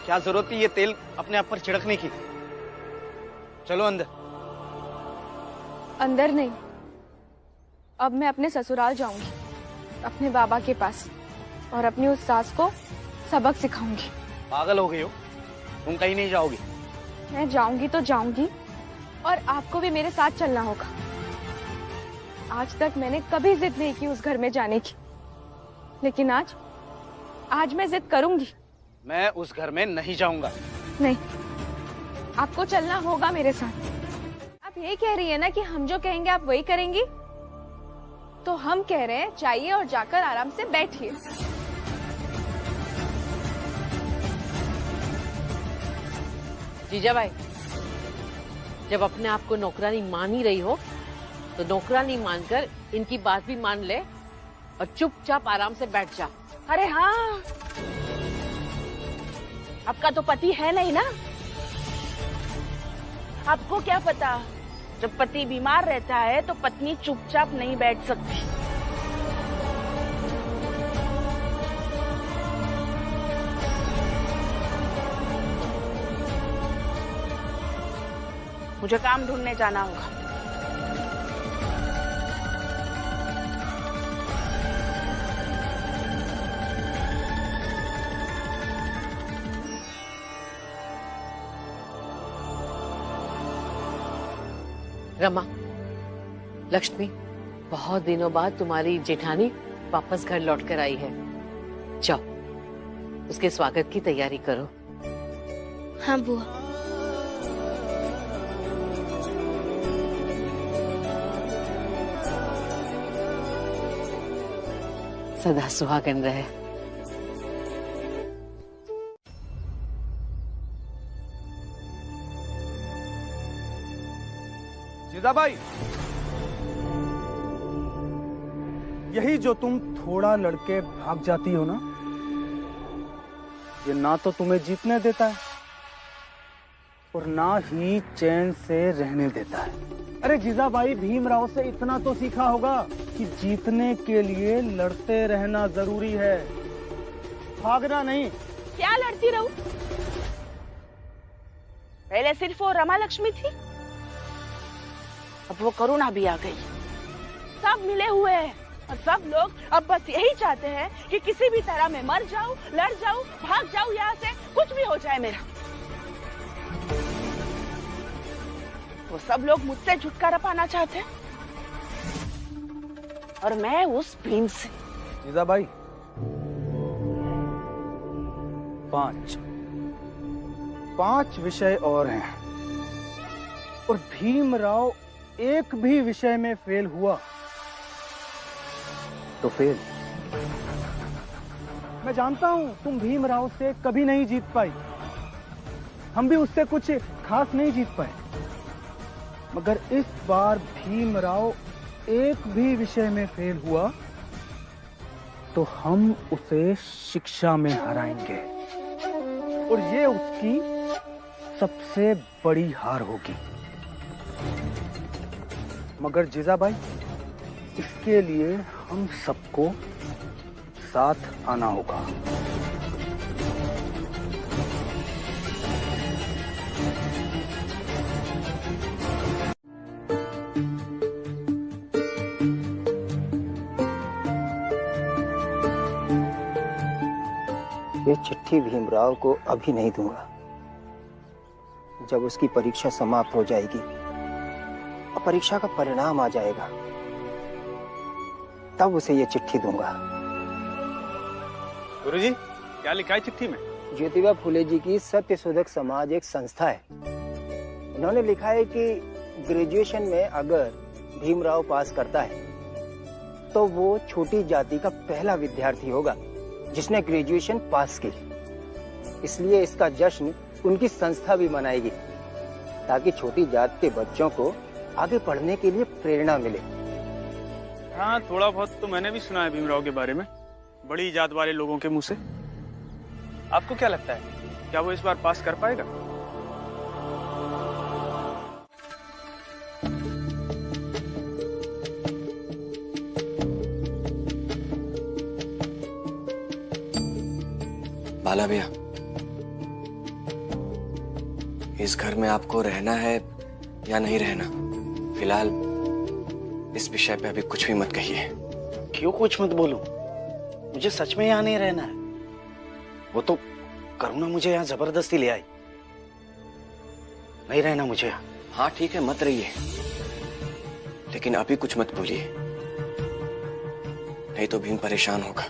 क्या जरूरत है ये तेल अपने आप पर छिड़कने की? चलो अंदर। अंदर नहीं, अब मैं अपने ससुराल जाऊंगी, अपने बाबा के पास, और अपनी उस सास को सबक सिखाऊंगी। पागल हो गई हो? तुम कहीं नहीं जाओगी। मैं जाऊंगी तो जाऊंगी, और आपको भी मेरे साथ चलना होगा। आज तक मैंने कभी जिद नहीं की उस घर में जाने की, लेकिन आज मैं जिद करूंगी। मैं उस घर में नहीं जाऊंगा। नहीं, आपको चलना होगा मेरे साथ। आप यही कह रही है ना कि हम जो कहेंगे आप वही करेंगी? तो हम कह रहे हैं चाहिए और जाकर आराम से बैठिए। जीजाबाई, जब अपने आप को नौकरानी मान ही रही हो तो नौकरानी मानकर इनकी बात भी मान ले और चुपचाप आराम से बैठ जा। अरे हाँ, आपका तो पति है नहीं ना? आपको क्या पता, जब पति बीमार रहता है तो पत्नी चुपचाप नहीं बैठ सकती। मुझे काम ढूंढने जाना होगा। रमा, लक्ष्मी, बहुत दिनों बाद तुम्हारी जेठानी वापस घर लौट कर आई है। जाओ, उसके स्वागत की तैयारी करो। हाँ बुआ। सदा सुहागन रहे। जीजाबाई, यही जो तुम थोड़ा लड़के भाग जाती हो ना, ये ना तो तुम्हें जीतने देता है और ना ही चैन से रहने देता है। अरे जीजाबाई, भीमराव से इतना तो सीखा होगा कि जीतने के लिए लड़ते रहना जरूरी है, भागना नहीं। क्या लड़ती रहूं? पहले सिर्फ वो रमा लक्ष्मी थी, अब वो करुणा भी आ गई। सब मिले हुए हैं और सब लोग अब बस यही चाहते हैं कि किसी भी तरह मैं मर जाऊं, लड़ जाऊं, भाग जाऊं यहाँ से, कुछ भी हो जाए मेरा। वो सब लोग मुझसे छुटकारा पाना चाहते हैं और मैं उस भीम से। जीजाबाई, 5 विषय और हैं और भीमराव एक भी विषय में फेल हुआ तो फेल। मैं जानता हूं तुम भीमराव से कभी नहीं जीत पाई, हम भी उससे कुछ खास नहीं जीत पाए, मगर इस बार भीमराव एक भी विषय में फेल हुआ तो हम उसे शिक्षा में हराएंगे और ये उसकी सबसे बड़ी हार होगी। मगर जीजाबाई, इसके लिए हम सबको साथ आना होगा। ये चिट्ठी भीमराव को अभी नहीं दूंगा। जब उसकी परीक्षा समाप्त हो जाएगी और परीक्षा का परिणाम आ जाएगा, तब उसे ये चिट्ठी दूंगा। गुरुजी, क्या लिखा है चिट्ठी में? ज्योतिबा फुले जी की सत्यशोधक समाज एक संस्था है। उन्होंने लिखा है कि ग्रेजुएशन में अगर भीमराव पास करता है तो वो छोटी जाति का पहला विद्यार्थी होगा जिसने ग्रेजुएशन पास की। इसलिए इसका जश्न उनकी संस्था भी मनाएगी ताकि छोटी जात के बच्चों को आगे पढ़ने के लिए प्रेरणा मिले। हाँ, थोड़ा बहुत तो मैंने भी सुना है भीमराव के बारे में, बड़ी जात वाले लोगों के मुंह से। आपको क्या लगता है, क्या वो इस बार पास कर पाएगा? बाला भैया, इस घर में आपको रहना है या नहीं रहना? फिलहाल इस विषय पे अभी कुछ भी मत कहिए। क्यों कुछ मत बोलूं? मुझे सच में यहाँ नहीं रहना है। वो तो करुणा मुझे यहाँ जबरदस्ती ले आई। नहीं रहना मुझे यहाँ। हाँ ठीक है, मत रहिए, लेकिन अभी कुछ मत बोलिए, नहीं तो भीम परेशान होगा।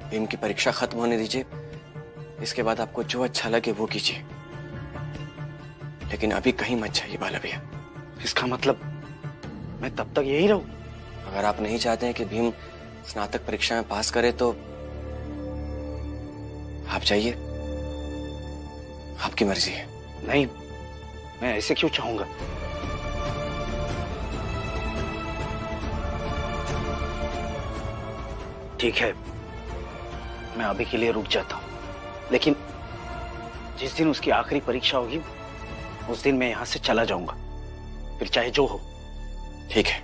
भीम की परीक्षा खत्म होने दीजिए, इसके बाद आपको जो अच्छा लगे वो कीजिए, लेकिन अभी कहीं मत जाइए बाला भैया। इसका मतलब मैं तब तक यही रहूं? अगर आप नहीं चाहते हैं कि भीम स्नातक परीक्षा में पास करे तो आप जाइए, आपकी मर्जी है। नहीं, मैं ऐसे क्यों चाहूंगा? ठीक है, मैं अभी के लिए रुक जाता हूं, लेकिन जिस दिन उसकी आखिरी परीक्षा होगी उस दिन मैं यहां से चला जाऊंगा, फिर चाहे जो हो। ठीक है।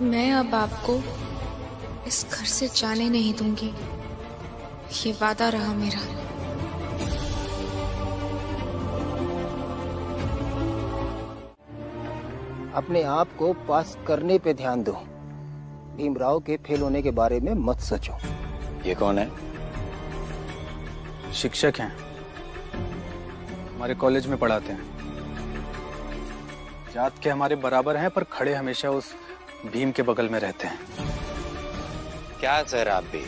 मैं अब आपको इस घर से जाने नहीं दूंगी, ये वादा रहा मेरा। अपने आप को पास करने पे ध्यान दो, भीमराव के फेल होने के बारे में मत सोचो। ये कौन है? शिक्षक हैं, हमारे कॉलेज में पढ़ाते हैं। जात के हमारे बराबर हैं, पर खड़े हमेशा उस भीम के बगल में रहते हैं। क्या सर, आप भी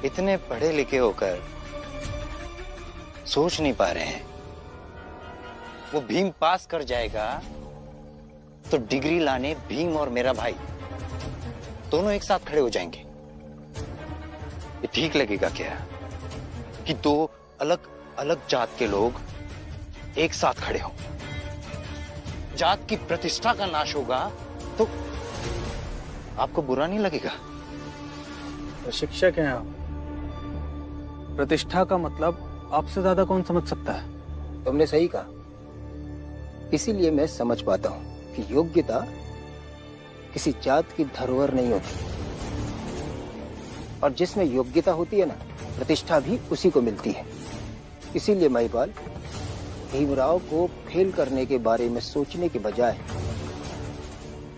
इतने पढ़े लिखे होकर सोच नहीं पा रहे हैं? वो भीम पास कर जाएगा तो डिग्री लाने भीम और मेरा भाई दोनों एक साथ खड़े हो जाएंगे। ये ठीक लगेगा क्या कि दो अलग अलग जात के लोग एक साथ खड़े हों? जात की प्रतिष्ठा का नाश होगा तो आपको बुरा नहीं लगेगा? तो शिक्षक हैं आप, प्रतिष्ठा का मतलब आपसे ज्यादा कौन समझ सकता है? तुमने सही कहा, इसीलिए मैं समझ पाता हूं कि योग्यता किसी जात की धरोहर नहीं होती, और जिसमें योग्यता होती है ना, प्रतिष्ठा भी उसी को मिलती है। इसीलिए महिपाल, भीमराव को फेल करने के बारे में सोचने के बजाय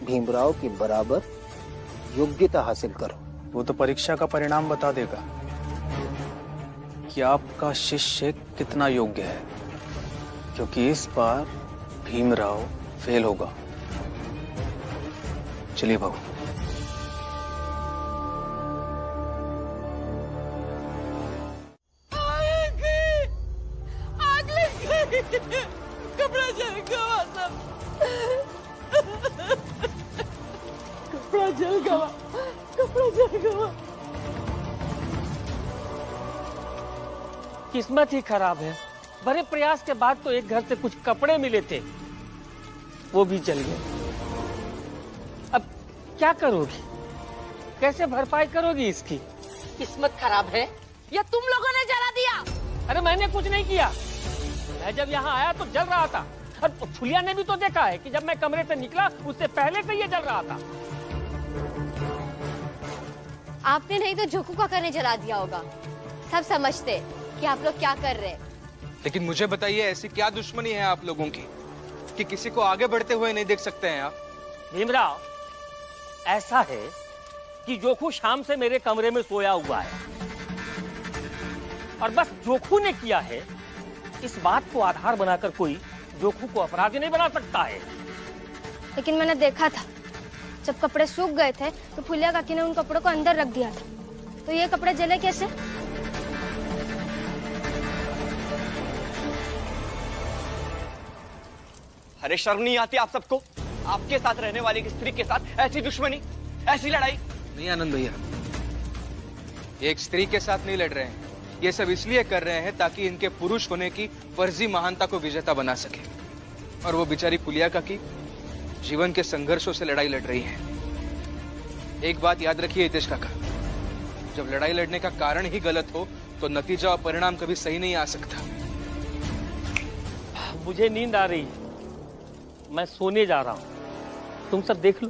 भीमराव के बराबर योग्यता हासिल करो। वो तो परीक्षा का परिणाम बता देगा कि आपका शिष्य कितना योग्य है, क्योंकि इस बार भीमराव फेल होगा। चलिए बाबू। आग लग गई, कपड़ा जल गया सब, कपड़ा जल गया, कपड़ा जल गया। किस्मत ही खराब है, बड़े प्रयास के बाद तो एक घर से कुछ कपड़े मिले थे, वो भी जल गए। अब क्या करोगी, कैसे भरपाई करोगी इसकी? किस्मत खराब है या तुम लोगों ने जला दिया? अरे मैंने कुछ नहीं किया, मैं जब यहाँ आया तो जल रहा था, और फुलिया ने भी तो देखा है कि जब मैं कमरे से निकला उससे पहले से ये जल रहा था। आपने नहीं तो जोकू काका ने जला दिया होगा, सब समझते। कि आप लोग क्या कर रहे हैं। लेकिन मुझे बताइए, ऐसी क्या दुश्मनी है आप लोगों की कि किसी को आगे बढ़ते हुए नहीं देख सकते हैं आप? भीमराव, ऐसा है कि जोखू शाम से मेरे कमरे में सोया हुआ है और बस जोखू ने किया है, इस बात को आधार बनाकर कोई जोखू को अपराधी नहीं बना सकता है। लेकिन मैंने देखा था, जब कपड़े सूख गए थे तो फुलिया काकी ने उन कपड़ों को अंदर रख दिया था, तो ये कपड़े जले कैसे? अरे शर्म नहीं आती आप सबको? आपके साथ रहने वाली एक स्त्री के साथ ऐसी दुश्मनी, ऐसी लड़ाई? नहीं आनंद भैया, एक स्त्री के साथ नहीं लड़ रहे हैं। ये सब इसलिए कर रहे हैं ताकि इनके पुरुष होने की फर्जी महानता को विजेता बना सके। और वो बेचारी पुलिया काकी जीवन के संघर्षों से लड़ाई लड़ रही है। एक बात याद रखिए हितेश काका, जब लड़ाई लड़ने का कारण ही गलत हो तो नतीजा और परिणाम कभी सही नहीं आ सकता। मुझे नींद आ रही है, मैं सोने जा रहा हूं, तुम सब देख लो।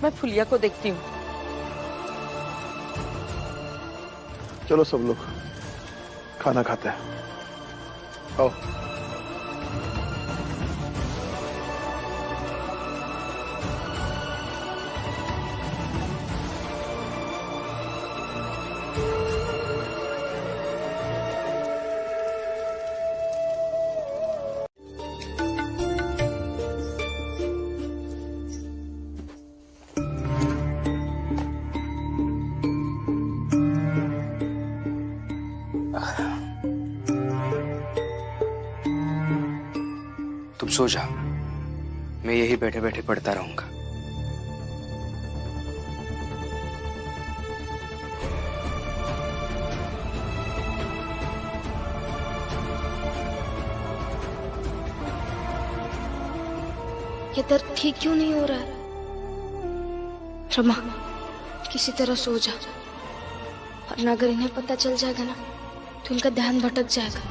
मैं फुलिया को देखती हूँ। चलो सब लोग खाना खाते हैं, आओ। तुम सो जाओ, मैं यही बैठे बैठे पढ़ता रहूंगा। ये दर्द ठीक क्यों नहीं हो रहा है? रमा, किसी तरह सो जा, वरना अगर इन्हें पता चल जाएगा ना तो इनका ध्यान भटक जाएगा।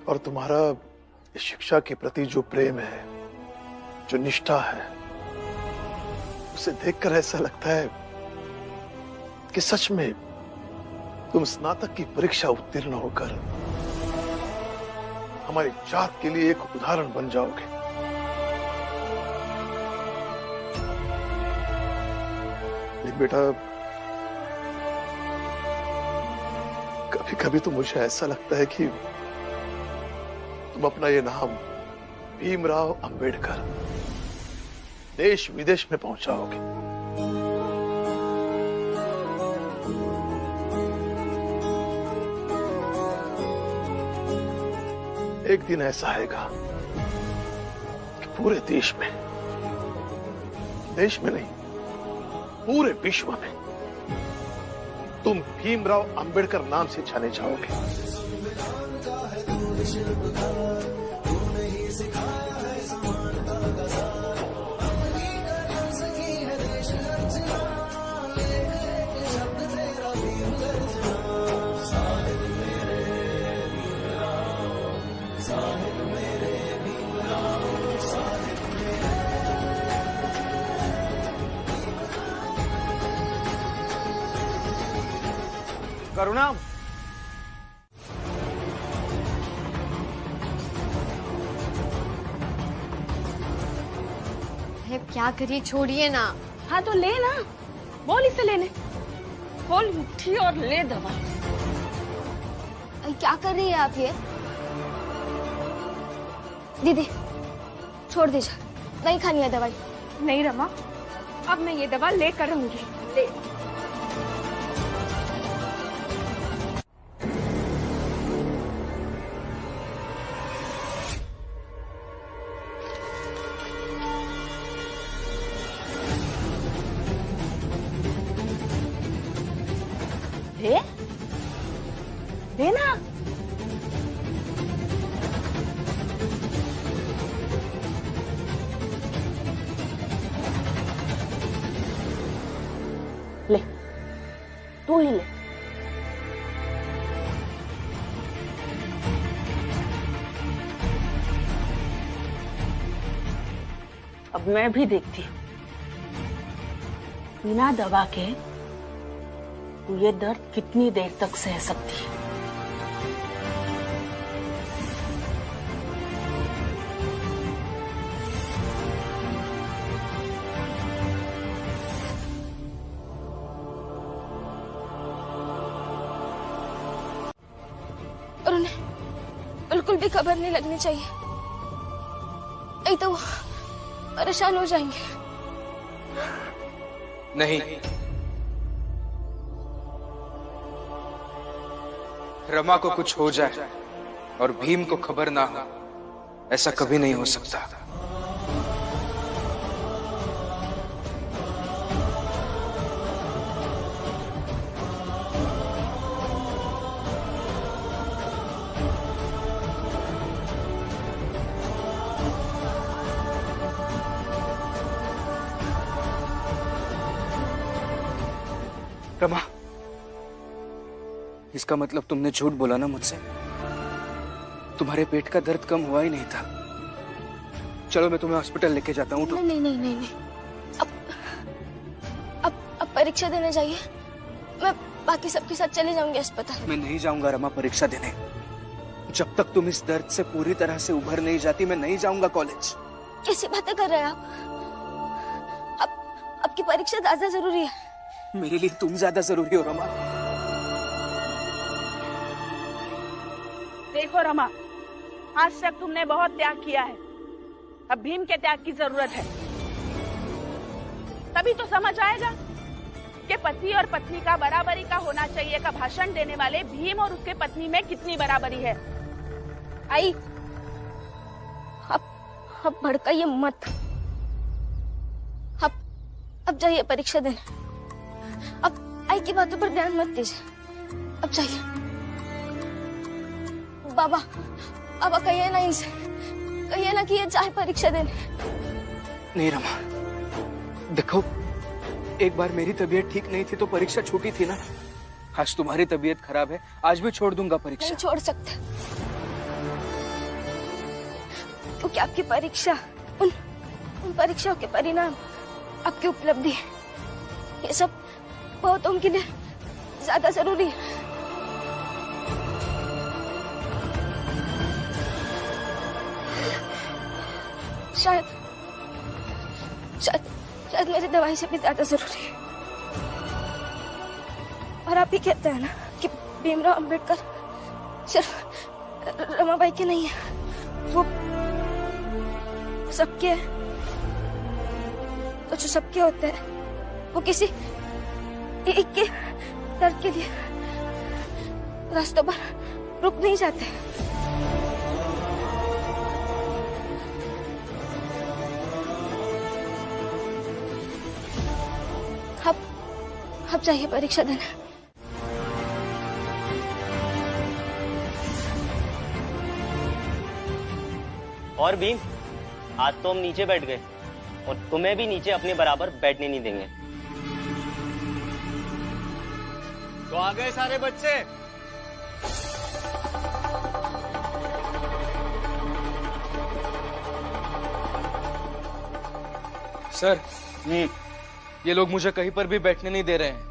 और तुम्हारा शिक्षा के प्रति जो प्रेम है, जो निष्ठा है, उसे देखकर ऐसा लगता है कि सच में तुम स्नातक की परीक्षा उत्तीर्ण होकर हमारी जात के लिए एक उदाहरण बन जाओगे। लेकिन बेटा, कभी कभी तो मुझे ऐसा लगता है कि तुम अपना ये नाम भीमराव अंबेडकर देश विदेश में पहुंचाओगे। एक दिन ऐसा आएगा कि पूरे देश में नहीं, पूरे विश्व में तुम भीमराव अंबेडकर नाम से जाने जाओगे। करुणा, क्या करिए, छोड़िए ना। हाँ तो ले ना, बोल इसे लेने, खोल मुट्ठी और ले दवा। क्या कर रही है आप ये? दीदी छोड़ दीजिए, नहीं खानी है दवाई। नहीं रमा, अब मैं ये दवा लेकर रहूंगी। ले। ले, तू ही ले। अब मैं भी देखती हूँ बिना दवा के तू ये दर्द कितनी देर तक सह सकती है। और उन्हें बिल्कुल भी खबर नहीं लगनी चाहिए, नहीं तो वो परेशान हो जाएंगे। नहीं, रमा को कुछ हो जाए और भीम को खबर ना हो, ऐसा कभी नहीं हो सकता। रमा, इसका मतलब तुमने झूठ बोला ना मुझसे? तुम्हारे पेट का दर्द कम हुआ ही नहीं था। चलो मैं तुम्हें हॉस्पिटल लेके जाता हूँ। नहीं नहीं नहीं नहीं नहीं, अब परीक्षा देने जाइए, मैं बाकी सबके साथ चले जाऊंगी अस्पताल। मैं नहीं जाऊंगा रमा परीक्षा देने। जब तक तुम इस दर्द से पूरी तरह से उभर नहीं जाती, मैं नहीं जाऊंगा कॉलेज। कैसी बातें कर रहे हैं आप? आपकी परीक्षा ज्यादा जरूरी है। मेरे लिए तुम ज्यादा जरूरी हो रमा। देखो रमा, आज तक तुमने बहुत त्याग किया है, अब भीम के त्याग की जरूरत है। तभी तो समझ आएगा कि पति और पत्नी का बराबरी का होना चाहिए का भाषण देने वाले भीम और उसके पत्नी में कितनी बराबरी है। आई, अब भड़काइए मत। अब जाइए परीक्षा देने। अब आई की बातों पर ध्यान मत दीजिए, अब जाइए। बाबा, अब कहिए ना इनसे, कहिए ना कि ये चाहे परीक्षा देने। नहीं रमा, देखो, एक बार मेरी तबीयत ठीक नहीं थी तो परीक्षा छूटी थी ना। आज तुम्हारी तबीयत खराब है, आज भी छोड़ दूंगा परीक्षा। नहीं छोड़ सकते, क्योंकि आपकी परीक्षा, उन परीक्षाओं के परिणाम, आपकी उपलब्धि, ये सब बहुतों के लिए ज्यादा जरूरी है। शायद मेरी दवाई से भी ज्यादा जरूरी है। और आप ही कहते हैं ना कि भीमराव अंबेडकर सिर्फ रमाबाई के नहीं है, वो सबके हैं। तो जो सबके होते हैं वो किसी एक के दर्द के लिए रास्तों पर रुक नहीं जाते। अब जाइए परीक्षा देने। और भीम, आज तो हम नीचे बैठ गए और तुम्हें भी नीचे अपने बराबर बैठने नहीं देंगे। तो आ गए सारे बच्चे? सर, ये लोग मुझे कहीं पर भी बैठने नहीं दे रहे हैं।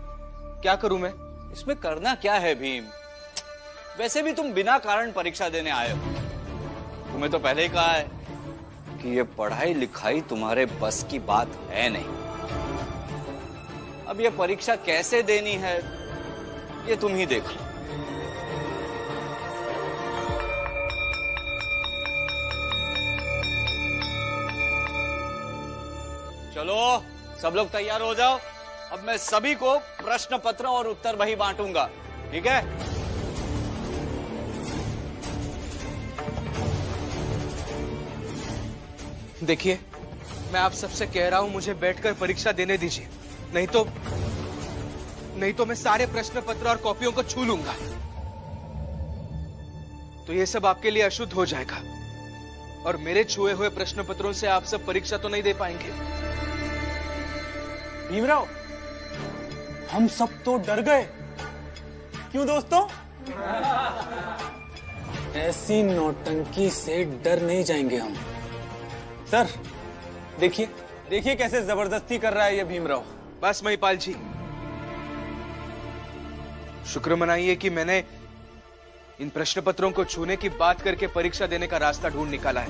क्या करूं मैं? इसमें करना क्या है भीम? वैसे भी तुम बिना कारण परीक्षा देने आए हो। तुम्हें तो पहले ही कहा है कि ये पढ़ाई लिखाई तुम्हारे बस की बात है नहीं। अब ये परीक्षा कैसे देनी है ये तुम ही देख लो। चलो सब लोग तैयार हो जाओ। अब मैं सभी को प्रश्न पत्र और उत्तर वही बांटूंगा, ठीक है? देखिए, मैं आप सबसे कह रहा हूं, मुझे बैठकर परीक्षा देने दीजिए, नहीं तो मैं सारे प्रश्न पत्र और कॉपियों को छू लूंगा। तो ये सब आपके लिए अशुद्ध हो जाएगा और मेरे छुए हुए प्रश्न पत्रों से आप सब परीक्षा तो नहीं दे पाएंगे। भीमराव, हम सब तो डर गए। क्यों दोस्तों? ऐसी नौटंकी से डर नहीं जाएंगे हम। सर देखिए, देखिए कैसे जबरदस्ती कर रहा है ये भीमराव। बस महिपाल जी, शुक्र मनाइए कि मैंने इन प्रश्न पत्रों को छूने की बात करके परीक्षा देने का रास्ता ढूंढ निकाला है,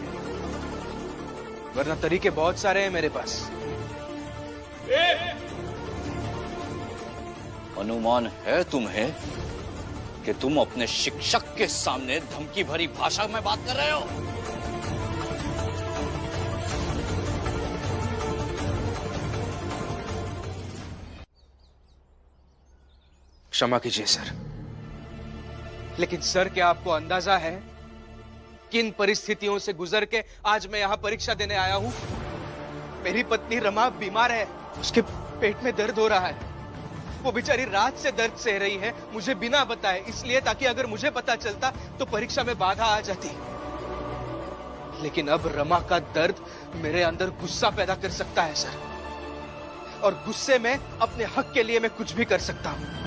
वरना तरीके बहुत सारे हैं मेरे पास। अनुमान है तुम्हें कि तुम अपने शिक्षक के सामने धमकी भरी भाषा में बात कर रहे हो? क्षमा कीजिए सर, लेकिन सर क्या आपको अंदाजा है किन परिस्थितियों से गुजर के आज मैं यहां परीक्षा देने आया हूं? मेरी पत्नी रमा बीमार है, उसके पेट में दर्द हो रहा है। वो बेचारी रात से दर्द सह रही है, मुझे बिना बताए, इसलिए ताकि अगर मुझे पता चलता तो परीक्षा में बाधा आ जाती। लेकिन अब रमा का दर्द मेरे अंदर गुस्सा पैदा कर सकता है सर, और गुस्से में अपने हक के लिए मैं कुछ भी कर सकता हूं।